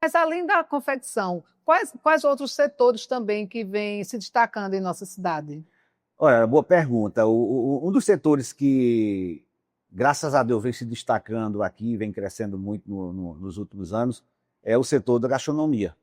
Mas além da confecção, quais outros setores também que vêm se destacando em nossa cidade? Olha, boa pergunta. Um dos setores que, graças a Deus, vem se destacando aqui, vem crescendo muito nos últimos anos, é o setor da gastronomia,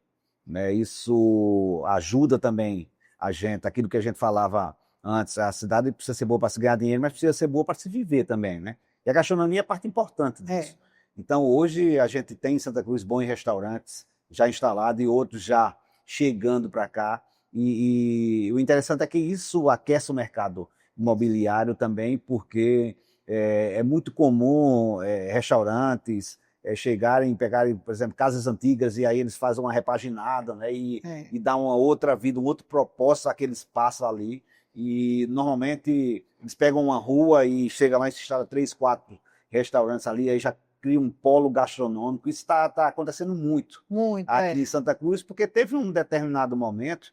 né? Isso ajuda também a gente, aquilo que a gente falava antes, a cidade precisa ser boa para se ganhar dinheiro, mas precisa ser boa para se viver também, né? E a gastronomia é parte importante É. disso. Então, hoje a gente tem em Santa Cruz bons restaurantes já instalados e outros já chegando para cá. E o interessante é que isso aquece o mercado imobiliário também, porque é muito comum restaurantes chegarem, pegarem, por exemplo, casas antigas e aí eles fazem uma repaginada, né, É. e dá uma outra vida, um outro propósito àquele espaço ali. E normalmente eles pegam uma rua e chega lá e se instala 3, 4 restaurantes ali, aí já cria um polo gastronômico. Isso está acontecendo muito Muito, aqui em Santa Cruz, porque teve um determinado momento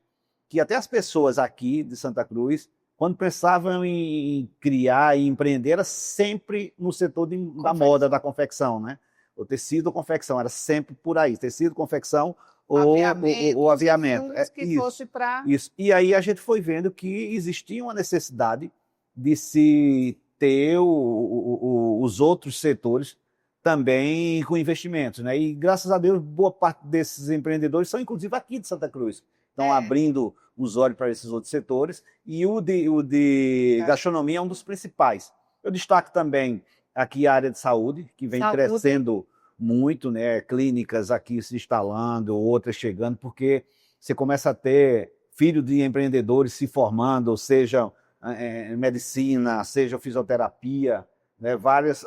que até as pessoas aqui de Santa Cruz, quando pensavam em criar e empreender, era sempre no setor da moda, da confecção, né? O tecido ou confecção, era sempre por aí, tecido, confecção ou Aviamentos, aviamento. insumos que Isso, fosse para. isso. E aí a gente foi vendo que existia uma necessidade de se ter os outros setores também com investimentos, né? E graças a Deus, boa parte desses empreendedores são inclusive aqui de Santa Cruz. Estão É, abrindo os olhos para esses outros setores e o de gastronomia é um dos principais. Eu destaco também aqui a área de saúde, que vem saúde. crescendo muito, né? Clínicas aqui se instalando, outras chegando, porque você começa a ter filho de empreendedores se formando, seja medicina, seja fisioterapia, né? Várias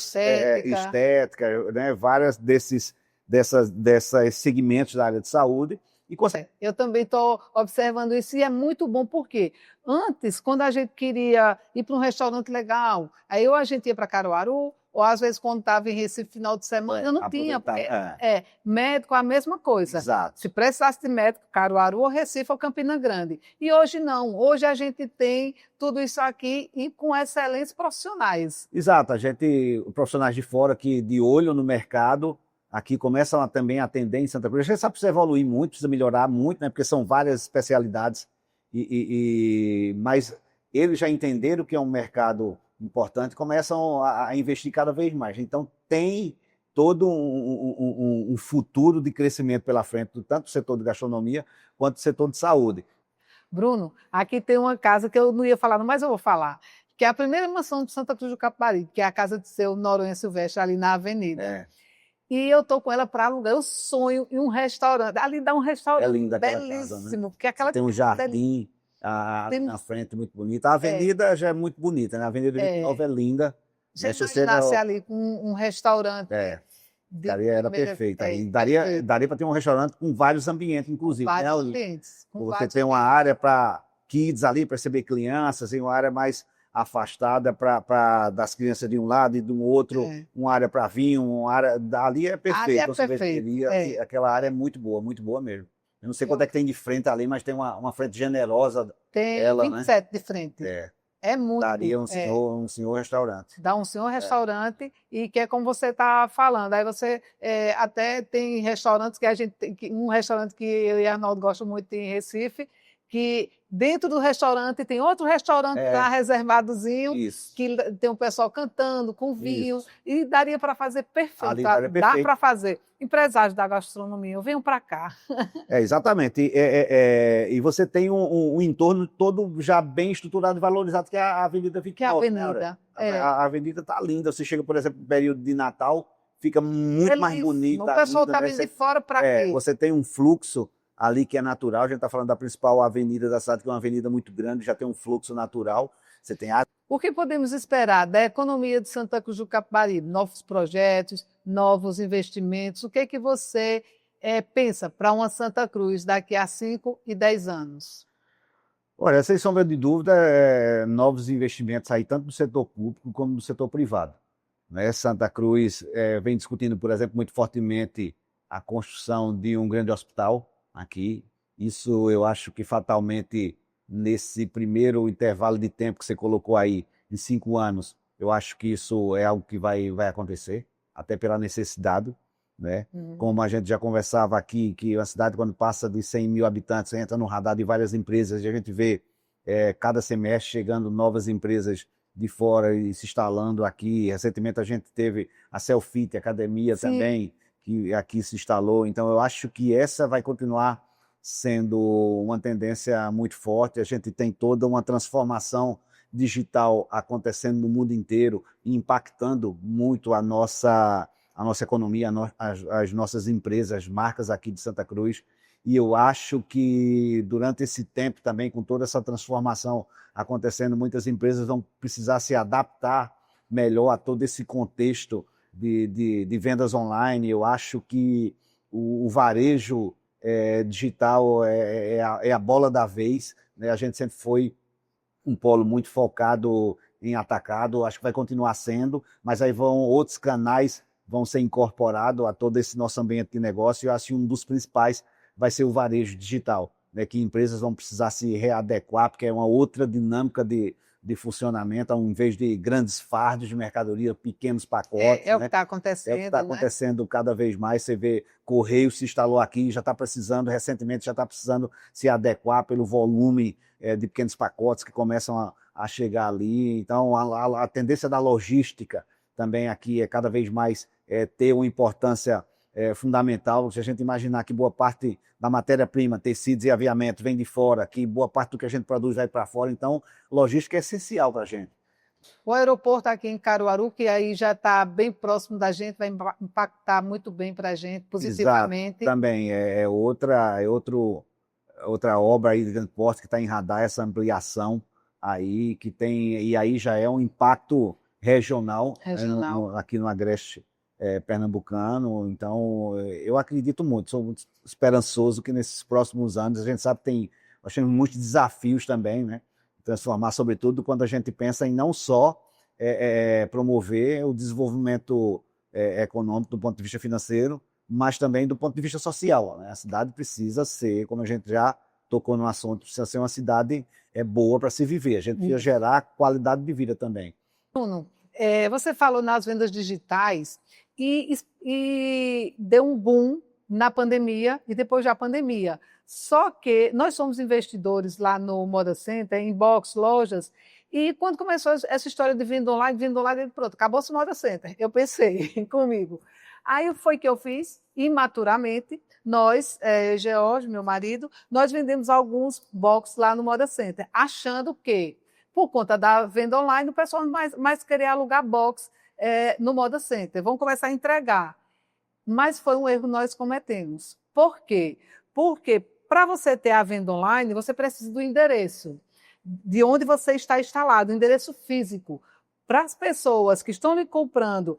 Estética. estéticas, né? Várias dessas segmentos da área de saúde. E Eu também estou observando isso e é muito bom, porque antes, quando a gente queria ir para um restaurante legal, aí ou a gente ia para Caruaru, ou às vezes quando estava em Recife final de semana, eu não tinha, aproveitar. porque médico a mesma coisa. Se Exato. precisasse de médico, Caruaru ou Recife ou Campina Grande. E hoje não, hoje a gente tem tudo isso aqui e com excelentes profissionais. Exato, a gente, profissionais de fora que de olho no mercado, aqui começam também a atender em Santa Cruz. A gente sabe que precisa evoluir muito, precisa melhorar muito, né? Porque são várias especialidades, mas eles já entenderam que é um mercado importante, começam a investir cada vez mais. Então tem todo um futuro de crescimento pela frente, tanto do setor de gastronomia quanto do setor de saúde. Bruno, aqui tem uma casa que eu não ia falar, mas eu vou falar, que é a primeira mansão de Santa Cruz do Capibaribe, que é a casa de seu Noronha Silvestre, ali na avenida. É, E eu estou com ela para alugar. Eu sonho em um restaurante. Ali dá um é restaurante linda aquela casa, né? belíssimo, porque Você aquela tem um deli- jardim tem, na frente muito bonito. A é, avenida já é muito bonita, né? A Avenida 29 é, é linda. se Né? eu Se você imaginasse ali com um restaurante de ficaria, era primeira, perfeita. E perfeito, daria para ter um restaurante com vários ambientes, com inclusive, né? vários ambientes, com Você vários tem uma ambientes. área para kids ali, para receber crianças, e uma área mais afastada para das crianças de um lado e do outro, É. uma área para vinho, uma área ali é A área perfeito, é com perfeita. sorveteria, e aquela área é muito boa mesmo. Eu não sei quanto é Eu que tem de frente ali, mas tem uma frente generosa tenho ela, né? 27 de frente. É, É muito. daria um senhor restaurante. Dá um senhor É. restaurante e que é como você está falando. Aí você até tem restaurantes que a gente tem, um restaurante que eu e Arnaldo gostam muito em Recife, que dentro do restaurante tem outro restaurante lá É, reservadozinho, isso, que tem o pessoal cantando com vinho, isso. e daria para fazer perfeito, Ali daria dá perfeito. para fazer. Empresários da gastronomia, venham para cá. Exatamente. E você tem um entorno todo já bem estruturado e valorizado, que é a Avenida Que é a 29, né, Aurélio? avenida. A avenida está linda. Você chega, por exemplo, no período de Natal, fica muito mais Belíssimo. O bonita pessoal ainda, está né? vindo de fora para quê? Você tem um fluxo ali que é natural. A gente está falando da principal avenida da cidade, que é uma avenida muito grande, já tem um fluxo natural. Você tem a O que podemos esperar da economia de Santa Cruz do Capibaribe? Novos projetos, novos investimentos? O que é que você pensa para uma Santa Cruz daqui a 5 e 10 anos? Olha, sem sombra de dúvida, novos investimentos aí, tanto do setor público como do setor privado. Né? Santa Cruz vem discutindo, por exemplo, muito fortemente a construção de um grande hospital aqui. Isso eu acho que fatalmente, nesse primeiro intervalo de tempo que você colocou aí, de 5 anos, eu acho que isso é algo que vai acontecer, até pela necessidade. né? Como a gente já conversava aqui, que uma cidade, quando passa de 100 mil habitantes, entra no radar de várias empresas, e a gente vê cada semestre chegando novas empresas de fora e se instalando aqui. Recentemente a gente teve a Selfit Academia Sim. também, que aqui se instalou. Então eu acho que essa vai continuar sendo uma tendência muito forte. A gente tem toda uma transformação digital acontecendo no mundo inteiro e impactando muito a nossa economia, as nossas empresas, as marcas aqui de Santa Cruz. E eu acho que durante esse tempo também, com toda essa transformação acontecendo, muitas empresas vão precisar se adaptar melhor a todo esse contexto de vendas online. Eu acho que o varejo digital é a bola da vez, né? A gente sempre foi um polo muito focado em atacado, acho que vai continuar sendo, mas aí outros canais vão ser incorporados a todo esse nosso ambiente de negócio, e eu acho que um dos principais vai ser o varejo digital, né, que empresas vão precisar se readequar, porque é uma outra dinâmica de funcionamento, ao invés de grandes fardos de mercadoria, pequenos pacotes. É o que né? está É o que acontecendo, está acontecendo cada vez mais. Você vê Correio se instalou aqui, já está precisando, recentemente já está precisando se adequar pelo volume de pequenos pacotes que começam a chegar ali. Então, a tendência da logística também aqui é cada vez mais ter uma importância fundamental. Se a gente imaginar que boa parte da matéria-prima, tecidos e aviamento vem de fora, que boa parte do que a gente produz vai para fora, então logística é essencial para a gente. O aeroporto aqui em Caruaru, que aí já está bem próximo da gente, vai impactar muito bem para a gente, positivamente. Exato, também outra obra aí de grande porte que está em radar, essa ampliação aí, que tem, e aí já é um impacto regional, aqui no Agreste pernambucano. Então eu acredito muito, sou muito esperançoso que nesses próximos anos, a gente sabe que nós temos muitos desafios também, né? Transformar, sobretudo quando a gente pensa em não só promover o desenvolvimento econômico do ponto de vista financeiro, mas também do ponto de vista social, né? A cidade precisa ser, como a gente já tocou no assunto, precisa ser uma cidade boa para se viver. A gente precisa gerar qualidade de vida também. Bruno, você falou nas vendas digitais e deu um boom na pandemia e depois da pandemia. Só que nós somos investidores lá no Moda Center, em box, lojas, e quando começou essa história de venda online, pronto, acabou-se o Moda Center. Eu pensei comigo. Aí foi que eu fiz, imaturamente, nós, George, meu marido, nós vendemos alguns box lá no Moda Center, achando que, por conta da venda online, o pessoal mais queria alugar box no Moda Center. Vamos começar a entregar. Mas foi um erro que nós cometemos. Por quê? Porque para você ter a venda online, você precisa do endereço, de onde você está instalado, o endereço físico. Para as pessoas que estão lhe comprando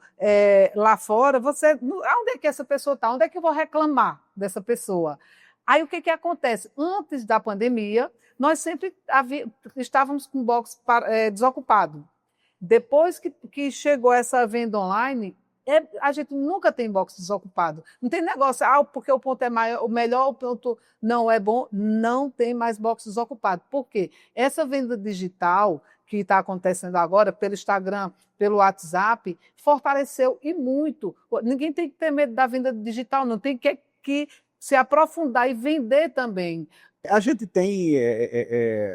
lá fora, onde é que essa pessoa está? Onde é que eu vou reclamar dessa pessoa? Aí o que acontece? Antes da pandemia, nós sempre estávamos com o box desocupado. Depois que chegou essa venda online, a gente nunca tem box desocupado. Não tem negócio, porque o ponto é maior, o melhor, o ponto não é bom. Não tem mais box desocupado. Por quê? Essa venda digital que está acontecendo agora pelo Instagram, pelo WhatsApp, fortaleceu e muito. Ninguém tem que ter medo da venda digital, não tem que se aprofundar e vender também. A gente tem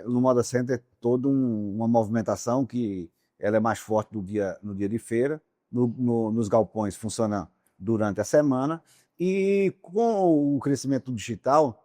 no Moda Center toda uma movimentação que ela é mais forte no dia de feira, nos galpões funciona durante a semana, e com o crescimento digital,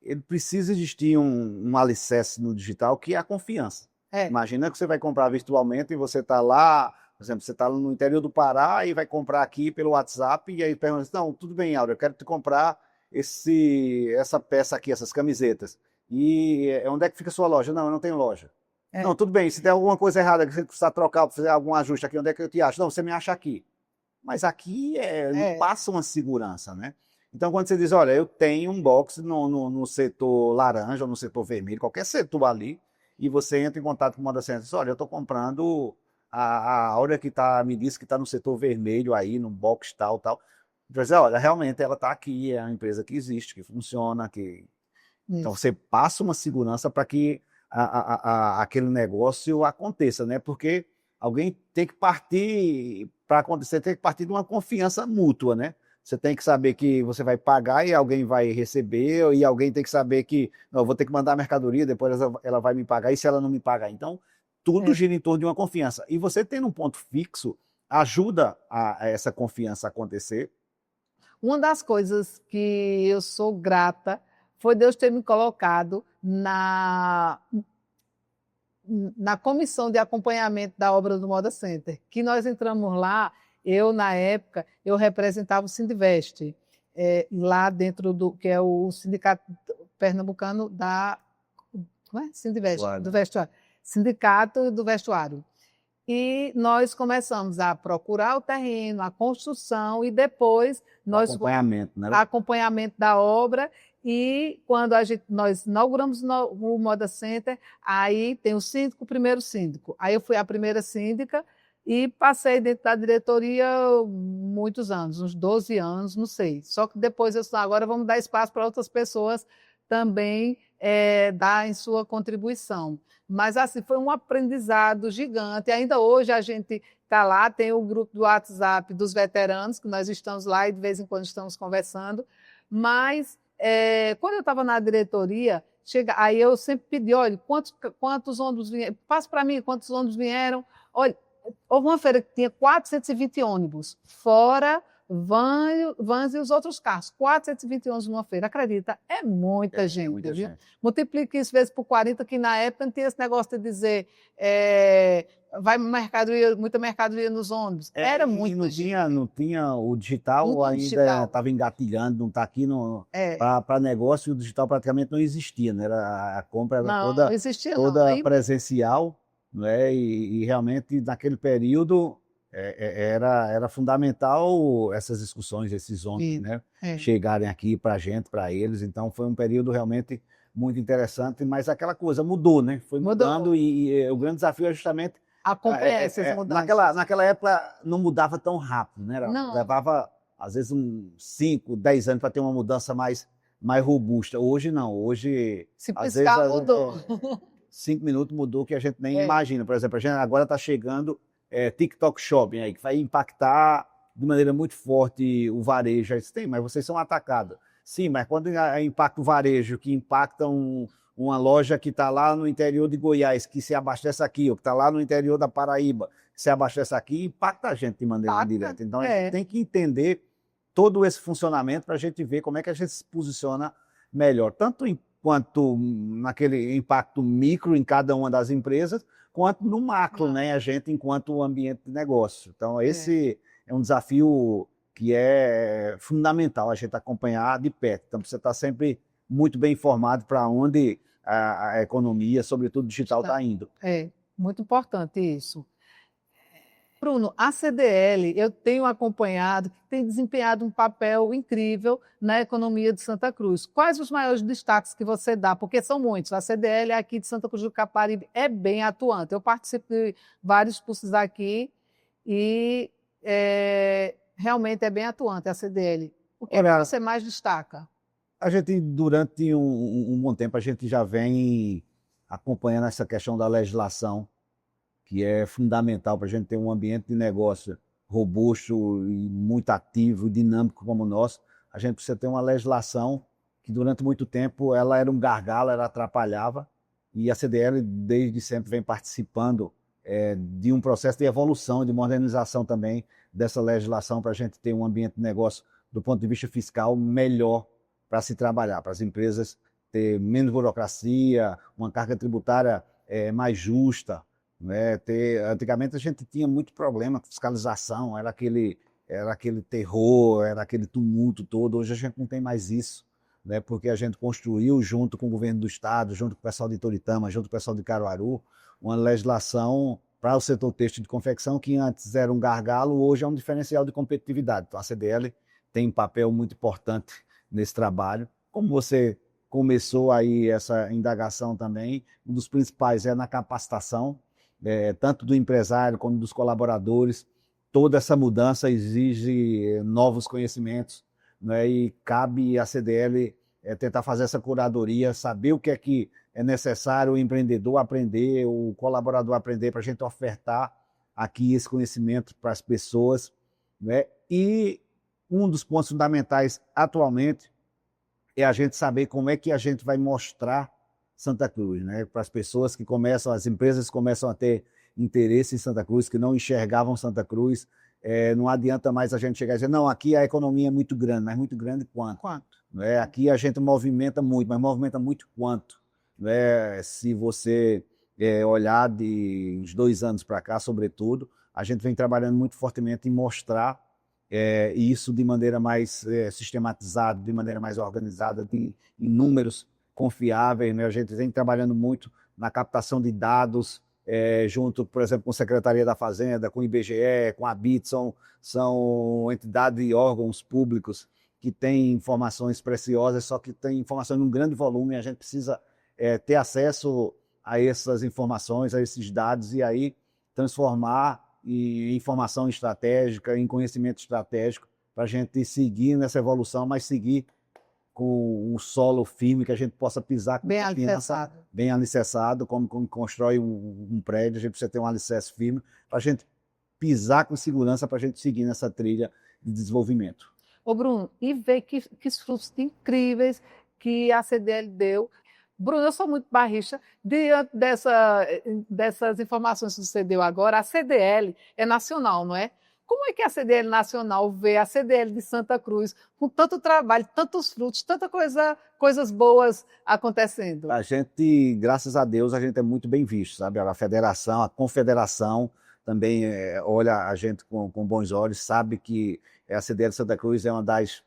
ele precisa existir um alicerce no digital, que é a confiança. Imagina que você vai comprar virtualmente e você está lá, por exemplo, você está no interior do Pará e vai comprar aqui pelo WhatsApp, e aí pergunta assim, não, tudo bem, Áureo, eu quero te comprar essa peça aqui, essas camisetas. E onde é que fica a sua loja? Não, eu não tenho loja. Não, tudo bem, se tem alguma coisa errada que você precisa trocar, fazer algum ajuste aqui, onde é que eu te acho? Não, você me acha aqui. Mas aqui não passa uma segurança, né? Então, quando você diz, olha, eu tenho um box no setor laranja ou no setor vermelho, qualquer setor ali, e você entra em contato com o Moda Center e diz, olha, eu estou comprando a Áurea que me disse que está no setor vermelho aí, no box tal. Então, dizer, olha, realmente ela está aqui, é uma empresa que existe, que funciona, Então, você passa uma segurança para que aquele negócio aconteça, né? Porque alguém tem que partir, para acontecer, tem que partir de uma confiança mútua, né? Você tem que saber que você vai pagar e alguém vai receber, e alguém tem que saber que não, eu vou ter que mandar a mercadoria, depois ela vai me pagar, e se ela não me pagar? Então, tudo É. gira em torno de uma confiança. E você tendo um ponto fixo ajuda a essa confiança acontecer. Uma das coisas que eu sou grata foi Deus ter me colocado na comissão de acompanhamento da obra do Moda Center, que nós entramos lá, na época, eu representava o Sindivest, lá dentro do que é o Sindicato Pernambucano como é? Sindivest, do vestuário. Sindicato do Vestuário. E nós começamos a procurar o terreno, a construção e depois Acompanhamento, né? acompanhamento da obra. E quando nós inauguramos o Moda Center, aí tem o síndico, o primeiro síndico. Aí eu fui a primeira síndica e passei dentro da diretoria muitos anos, uns 12 anos, não sei. Só que depois eu disse, agora vamos dar espaço para outras pessoas também dar em sua contribuição. Mas assim, foi um aprendizado gigante. Ainda hoje a gente está lá, tem o grupo do WhatsApp dos veteranos, que nós estamos lá e de vez em quando estamos conversando. Mas quando eu estava na diretoria, aí eu sempre pedi, olha, quantos ônibus vieram? Passa para mim quantos ônibus vieram. Olha, houve uma feira que tinha 420 ônibus, fora vans e os outros carros. 420 ônibus numa feira, acredita? É muita gente. Muita Viu? gente. Multiplique isso vezes por 40, que na época não tinha esse negócio de dizer vai muita mercadoria nos ônibus. Era muito. Não tinha o digital, Não tinha ainda digital. estava engatilhando, não está aqui para negócio, e o digital praticamente não existia, né? A compra era Não existia, toda não. Aí, presencial, né? E realmente naquele período era fundamental essas discussões, esses homens, né? Chegarem aqui para a gente, para eles. Então foi um período realmente muito interessante, mas aquela coisa mudou, né? Foi mudando e o grande desafio é justamente acompanhar essas mudanças. naquela época não mudava tão rápido, né? Não. Levava, às vezes, uns 5, 10 anos para ter uma mudança mais robusta. Hoje não, hoje... Se às piscar, vezes, mudou. 5 minutos mudou que a gente nem imagina. Por exemplo, a gente agora está chegando TikTok Shopping aí, que vai impactar de maneira muito forte o varejo. Aí tem, mas vocês são atacados. Sim, mas quando impacta o varejo, que impacta uma loja que está lá no interior de Goiás, que se abastece aqui, ou que está lá no interior da Paraíba, que se abastece aqui, impacta a gente de maneira direta. Então, a gente tem que entender todo esse funcionamento para a gente ver como é que a gente se posiciona melhor, tanto quanto naquele impacto micro em cada uma das empresas, quanto no macro, né? A gente enquanto ambiente de negócio. Então, esse é um desafio que é fundamental a gente acompanhar de perto. Então, você está sempre muito bem informado para onde a economia, sobretudo digital, está indo. É, muito importante isso. Bruno, a CDL, eu tenho acompanhado, que tem desempenhado um papel incrível na economia de Santa Cruz. Quais os maiores destaques que você dá? Porque são muitos. A CDL aqui de Santa Cruz do Caparibe é bem atuante. Eu participo de vários cursos aqui e realmente é bem atuante a CDL. O que você mais destaca? A gente, durante um bom tempo, a gente já vem acompanhando essa questão da legislação, que é fundamental para a gente ter um ambiente de negócio robusto e muito ativo, dinâmico como o nosso. A gente precisa ter uma legislação que durante muito tempo ela era um gargalo, ela atrapalhava, e a CDL desde sempre vem participando de um processo de evolução, de modernização também dessa legislação para a gente ter um ambiente de negócio do ponto de vista fiscal melhor para se trabalhar, para as empresas ter menos burocracia, uma carga tributária mais justa. Né? Antigamente a gente tinha muito problema com fiscalização, era aquele terror, era aquele tumulto todo. Hoje a gente não tem mais isso, né? Porque a gente construiu junto com o governo do estado, junto com o pessoal de Toritama, junto com o pessoal de Caruaru, uma legislação para o setor têxtil de confecção que antes era um gargalo, hoje é um diferencial de competitividade. Então a CDL tem um papel muito importante nesse trabalho. Como você começou aí essa indagação também, um dos principais é na capacitação, tanto do empresário como dos colaboradores. Toda essa mudança exige novos conhecimentos, né? E cabe à CDL tentar fazer essa curadoria, saber o que é necessário o empreendedor aprender, o colaborador aprender, para a gente ofertar aqui esse conhecimento para as pessoas, né? E Um dos pontos fundamentais atualmente é a gente saber como é que a gente vai mostrar Santa Cruz, né? Para as pessoas que começam, as empresas começam a ter interesse em Santa Cruz, que não enxergavam Santa Cruz. Não adianta mais a gente chegar e dizer, não, aqui a economia é muito grande, mas muito grande quanto? Não é? Aqui a gente movimenta muito, mas movimenta muito quanto? Não é? Se você olhar de uns 2 anos para cá, sobretudo, a gente vem trabalhando muito fortemente em mostrar isso de maneira mais sistematizada, de maneira mais organizada, em números confiáveis, né? A gente vem trabalhando muito na captação de dados, junto, por exemplo, com a Secretaria da Fazenda, com o IBGE, com a BIT, são entidades e órgãos públicos que têm informações preciosas, só que têm informações num grande volume, e a gente precisa ter acesso a essas informações, a esses dados, e aí transformar em informação estratégica, em conhecimento estratégico, para a gente seguir nessa evolução, mas seguir com um solo firme, que a gente possa pisar com Bem confiança, alicerçado. bem alicerçado, como constrói um prédio, a gente precisa ter um alicerce firme, para a gente pisar com segurança, para a gente seguir nessa trilha de desenvolvimento. Ô, Bruno, e ver que frutos incríveis que a CDL deu. Bruno, eu sou muito barrista. Diante dessas informações que você deu agora, a CDL é nacional, não é? Como é que a CDL nacional vê a CDL de Santa Cruz com tanto trabalho, tantos frutos, coisas boas acontecendo? A gente, graças a Deus, a gente é muito bem visto, sabe? A federação, a confederação também olha a gente com bons olhos, sabe que a CDL de Santa Cruz é uma das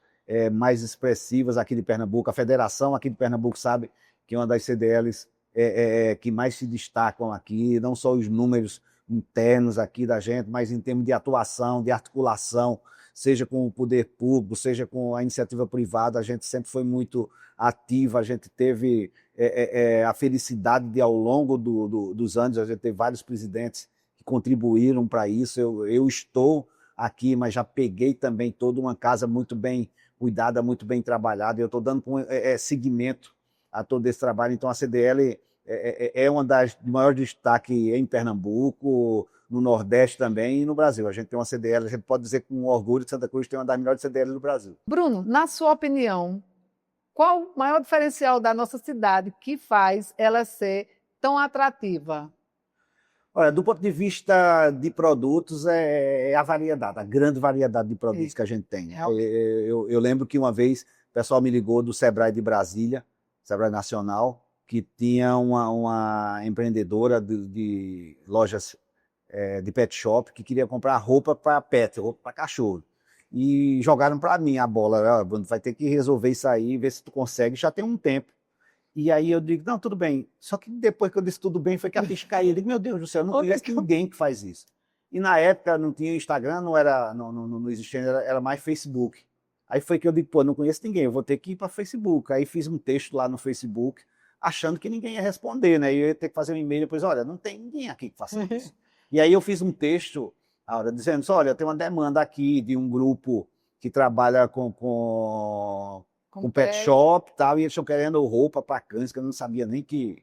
mais expressivas aqui de Pernambuco. A federação aqui de Pernambuco sabe que é uma das CDLs que mais se destacam aqui, não só os números internos aqui da gente, mas em termos de atuação, de articulação, seja com o poder público, seja com a iniciativa privada, a gente sempre foi muito ativa, a gente teve a felicidade de, ao longo dos anos, a gente teve vários presidentes que contribuíram para isso. Eu estou aqui, mas já peguei também toda uma casa muito bem cuidada, muito bem trabalhada, e eu estou dando seguimento a todo esse trabalho. Então a CDL é uma das de maior destaque em Pernambuco, no Nordeste também e no Brasil. A gente tem uma CDL, a gente pode dizer com orgulho que Santa Cruz tem uma das melhores CDLs do Brasil. Bruno, na sua opinião, qual o maior diferencial da nossa cidade que faz ela ser tão atrativa? Olha, do ponto de vista de produtos, é a variedade, a grande variedade de produtos que a gente tem. Eu lembro que uma vez o pessoal me ligou do Sebrae de Brasília, Sebrae Nacional, que tinha uma empreendedora de lojas de pet shop que queria comprar roupa para pet, roupa para cachorro. E jogaram para mim a bola, Bruno, vai ter que resolver isso aí, ver se tu consegue, já tem um tempo. E aí eu digo, não, tudo bem. Só que depois que eu disse tudo bem, foi que a ficha caiu. Eu digo, meu Deus do céu, eu não conheço ninguém que faz isso. E na época não tinha Instagram, não existia, era mais Facebook. Aí foi que eu digo, pô, não conheço ninguém, eu vou ter que ir para Facebook. Aí fiz um texto lá no Facebook, achando que ninguém ia responder, né? E eu ia ter que fazer um e-mail depois, olha, não tem ninguém aqui que faça isso. E aí eu fiz um texto, dizendo, olha, eu tenho uma demanda aqui de um grupo que trabalha com pet shop e tal, e eles estão querendo roupa para cães, que eu não sabia nem que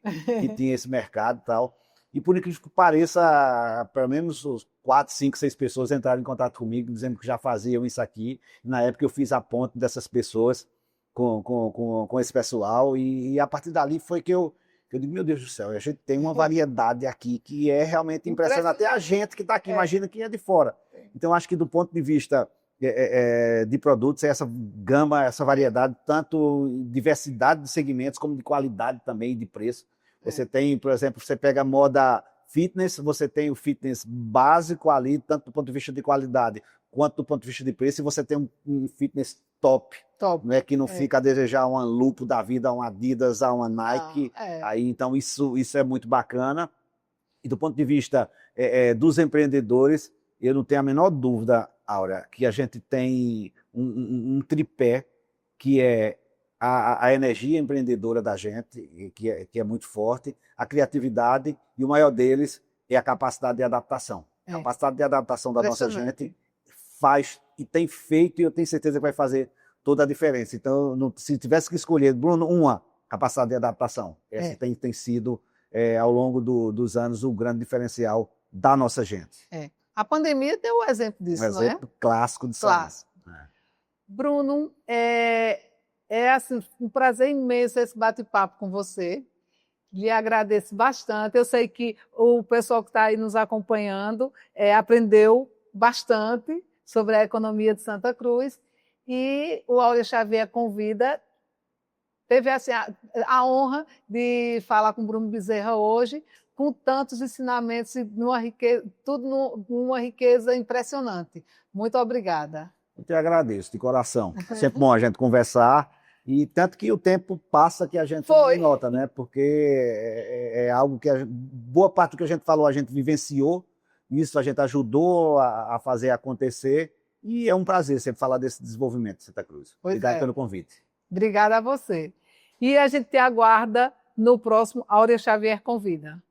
tinha esse mercado e tal. E por incrível que pareça, pelo menos 4, 5, 6 pessoas entraram em contato comigo, dizendo que já faziam isso aqui. Na época eu fiz a ponte dessas pessoas com esse pessoal, e a partir dali foi que eu digo, meu Deus do céu, a gente tem uma variedade aqui que é realmente impressionante. Até a gente que está aqui, imagina quem é de fora. Então acho que do ponto de vista de produtos, essa gama, essa variedade, tanto diversidade de segmentos, como de qualidade também, de preço. Você tem, por exemplo, você pega a moda fitness, você tem o fitness básico ali, tanto do ponto de vista de qualidade, quanto do ponto de vista de preço, e você tem um fitness top, né, que não fica a desejar uma Lupo da vida, uma Adidas, uma Nike. Aí, então isso é muito bacana. E do ponto de vista dos empreendedores, eu não tenho a menor dúvida, Áurea, que a gente tem um tripé que é a energia empreendedora da gente, que é muito forte, a criatividade, e o maior deles é a capacidade de adaptação. A capacidade de adaptação da nossa gente faz e tem feito, e eu tenho certeza que vai fazer toda a diferença. Então, se tivesse que escolher, Bruno, uma capacidade de adaptação. Essa tem sido, ao longo dos anos, o grande diferencial da nossa gente. A pandemia deu um exemplo disso, não é? Um exemplo clássico disso. Clássico. Bruno, é assim, um prazer imenso esse bate-papo com você. Lhe agradeço bastante. Eu sei que o pessoal que está aí nos acompanhando aprendeu bastante sobre a economia de Santa Cruz. E o Áurea Xavier Convida teve assim, a honra de falar com o Bruno Bezerra hoje, com tantos ensinamentos e tudo numa riqueza impressionante. Muito obrigada. Eu te agradeço, de coração. Sempre bom a gente conversar. E tanto que o tempo passa que a gente não nota, né? Porque é algo que boa parte do que a gente falou, a gente vivenciou, isso a gente ajudou a fazer acontecer, e é um prazer sempre falar desse desenvolvimento de Santa Cruz. Obrigado pelo convite. Obrigada a você. E a gente te aguarda no próximo Áurea Xavier Convida.